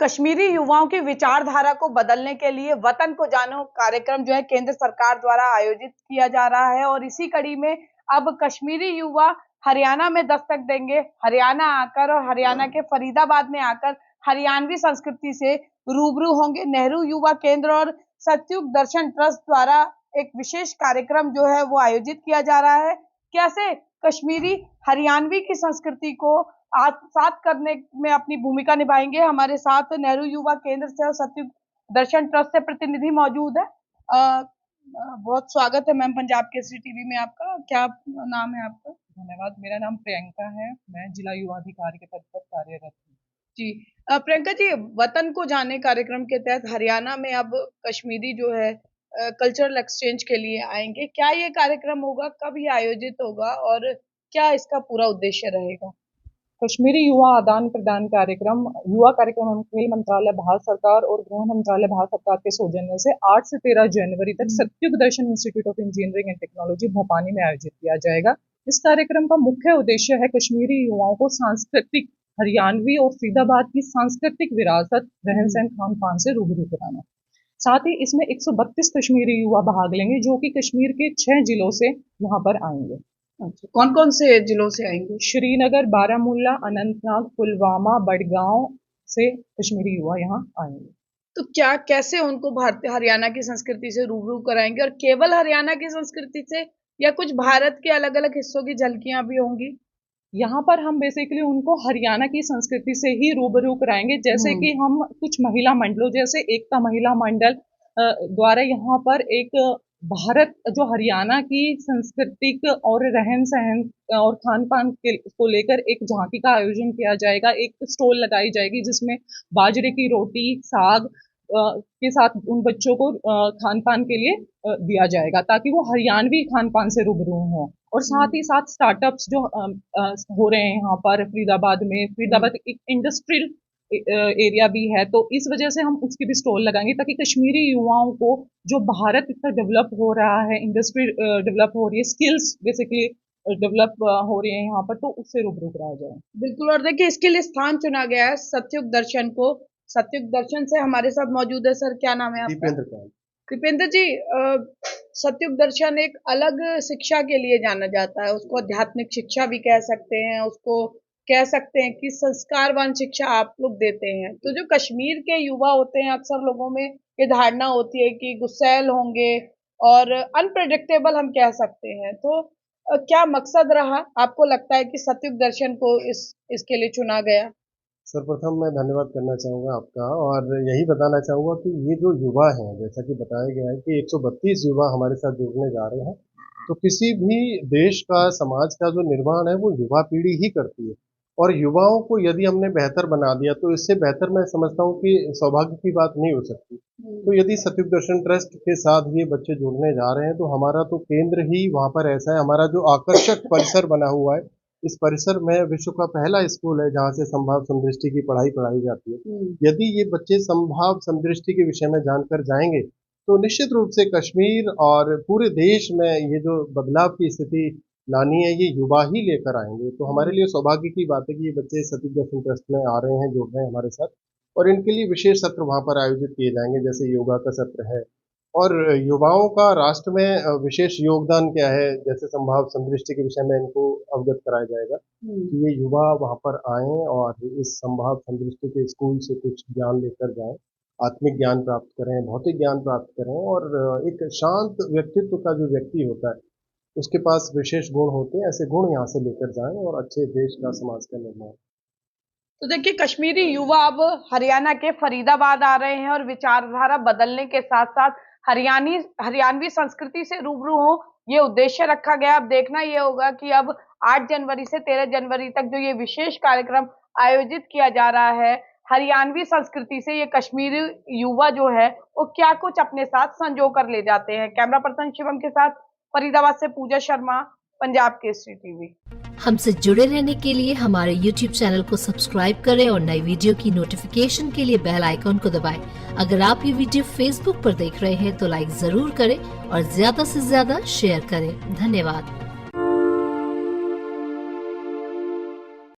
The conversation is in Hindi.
कश्मीरी युवाओं की विचारधारा को बदलने के लिए वतन को जानो कार्यक्रम जो है केंद्र सरकार द्वारा आयोजित किया जा रहा है और इसी कड़ी में अब कश्मीरी युवा हरियाणा में दस्तक देंगे। हरियाणा आकर और हरियाणा के फरीदाबाद में आकर हरियाणवी संस्कृति से रूबरू होंगे। नेहरू युवा केंद्र और सतयुग दर्शन ट्रस्ट द्वारा एक विशेष कार्यक्रम जो है वो आयोजित किया जा रहा है। कैसे कश्मीरी हरियाणवी की संस्कृति को आत्मसात करने में अपनी भूमिका निभाएंगे। हमारे साथ नेहरू युवा केंद्र से और सतयुग दर्शन ट्रस्ट से प्रतिनिधि मौजूद है। बहुत स्वागत है मैम पंजाब केसरी टीवी में आपका। क्या नाम है आपका? धन्यवाद। मेरा नाम प्रियंका है। मैं जिला युवा अधिकारी के पद पर कार्यरत हूँ। जी प्रियंका जी, वतन को जाने कार्यक्रम के तहत हरियाणा में अब कश्मीरी जो है कल्चरल एक्सचेंज के लिए आएंगे। क्या ये कार्यक्रम होगा, कब ये आयोजित होगा और क्या इसका पूरा उद्देश्य रहेगा? कश्मीरी युवा आदान प्रदान कार्यक्रम युवा कार्यक्रम एवं खेल मंत्रालय भारत सरकार और गृह मंत्रालय भारत सरकार के सौजन्य से 8 से 13 जनवरी तक Satyug Darshan institute of engineering and technology भोपानी में आयोजित किया जाएगा। इस कार्यक्रम का मुख्य उद्देश्य है कश्मीरी युवाओं को सांस्कृतिक हरियाणवी और फरीदाबाद की सांस्कृतिक विरासत, रहन सहन, खान पान से रूबरू कराना। साथ ही इसमें 132 कश्मीरी युवा भाग लेंगे जो कि कश्मीर के 6 जिलों से यहाँ पर आएंगे। अच्छा, कौन कौन से जिलों से आएंगे? श्रीनगर, बारामूला, अनंतनाग, पुलवामा, बडगांव से कश्मीरी युवा यहाँ आएंगे। तो क्या कैसे उनको भारतीय हरियाणा की संस्कृति से रूबरू कराएंगे और केवल हरियाणा की संस्कृति से या कुछ भारत के अलग अलग हिस्सों की झलकियां भी होंगी? यहाँ पर हम बेसिकली उनको हरियाणा की संस्कृति से ही रूबरू कराएंगे। जैसे कि हम कुछ महिला मंडलों जैसे एकता महिला मंडल द्वारा यहाँ पर एक भारत जो हरियाणा की सांस्कृतिक और रहन सहन और खान पान को लेकर एक झांकी का आयोजन किया जाएगा। एक स्टॉल लगाई जाएगी जिसमें बाजरे की रोटी, साग के साथ उन बच्चों को खान पान के लिए दिया जाएगा ताकि वो हरियाणवी खान पान से रूबरू हों। और साथ ही साथ स्टार्टअप्स जो हो रहे हैं यहाँ पर फरीदाबाद एक इंडस्ट्रियल एरिया भी है, तो इस वजह से हम उसकी भी स्टॉल लगाएंगे ताकि कश्मीरी युवाओं को जो भारत इतना डेवलप हो रहा है, इंडस्ट्री डेवलप हो रही है, स्किल्स बेसिकली डेवलप हो रही है यहाँ पर, तो उससे रूबरू कराया जाए। बिल्कुल। और देखिए इसके लिए स्थान चुना गया है सतयुग दर्शन को। सतयुग दर्शन से हमारे साथ मौजूद है सर, क्या नाम है आपका? कृपेंद्र जी, सतयुग दर्शन एक अलग शिक्षा के लिए जाना जाता है। उसको आध्यात्मिक शिक्षा भी कह सकते हैं, उसको कह सकते हैं कि संस्कारवान शिक्षा आप लोग देते हैं। तो जो कश्मीर के युवा होते हैं, अक्सर लोगों में ये धारणा होती है कि गुस्सैल होंगे और अनप्रेडिक्टेबल हम कह सकते हैं। तो क्या मकसद रहा, आपको लगता है कि सतयुग दर्शन को इसके लिए चुना गया? सर्वप्रथम मैं धन्यवाद करना चाहूँगा आपका और यही बताना चाहूँगा कि ये जो युवा हैं, जैसा कि बताया गया है कि 132 युवा हमारे साथ जुड़ने जा रहे हैं, तो किसी भी देश का, समाज का जो निर्माण है वो युवा पीढ़ी ही करती है। और युवाओं को यदि हमने बेहतर बना दिया तो इससे बेहतर मैं समझता हूँ कि सौभाग्य की बात नहीं हो सकती। तो यदि सतयुग दर्शन ट्रस्ट के साथ ये बच्चे जुड़ने जा रहे हैं तो हमारा तो केंद्र ही वहाँ पर ऐसा है। हमारा जो आकर्षक परिसर बना हुआ है, इस परिसर में विश्व का पहला स्कूल है जहाँ से संभाव समदृष्टि की पढ़ाई जाती है। यदि ये बच्चे संभाव समदृष्टि के विषय में जानकर जाएंगे तो निश्चित रूप से कश्मीर और पूरे देश में ये जो बदलाव की स्थिति लानी है ये युवा ही लेकर आएंगे। तो हमारे लिए सौभाग्य की बात है कि ये बच्चे सतयुग दर्शन ट्रस्ट में आ रहे हैं, जुड़ रहे हैं हमारे साथ, और इनके लिए विशेष सत्र वहाँ पर आयोजित किए जाएंगे, जैसे योगा का सत्र है। और युवाओं का राष्ट्र में विशेष योगदान क्या है, जैसे संभाव समदृष्टि के विषय में इनको अवगत कराया जाएगा कि ये युवा वहाँ पर आएँ और इस संभाव समदृष्टि के स्कूल से कुछ ज्ञान लेकर जाएं, आत्मिक ज्ञान प्राप्त करें, भौतिक ज्ञान प्राप्त करें। और एक शांत व्यक्तित्व का जो व्यक्ति होता है उसके पास विशेष गुण होते हैं, ऐसे गुण यहाँ से लेकर जाएं और अच्छे देश का, समाज का निर्माण। तो देखिए कश्मीरी युवा अब हरियाणा के फरीदाबाद आ रहे हैं और विचारधारा बदलने के साथ साथ हरियाणवी संस्कृति से रूबरू हो, ये उद्देश्य रखा गया। अब देखना ये होगा कि अब 8 जनवरी से 13 जनवरी तक जो ये विशेष कार्यक्रम आयोजित किया जा रहा है, हरियाणवी संस्कृति से ये कश्मीरी युवा जो है वो क्या कुछ अपने साथ संजो कर ले जाते हैं। कैमरा पर्सन शिवम के साथ फरीदाबाद से पूजा शर्मा, पंजाब केसरी टीवी। हमसे जुड़े रहने के लिए हमारे YouTube चैनल को सब्सक्राइब करें और नई वीडियो की नोटिफिकेशन के लिए बेल आइकॉन को दबाएं। अगर आप ये वीडियो Facebook पर देख रहे हैं तो लाइक जरूर करें और ज्यादा से ज्यादा शेयर करें। धन्यवाद।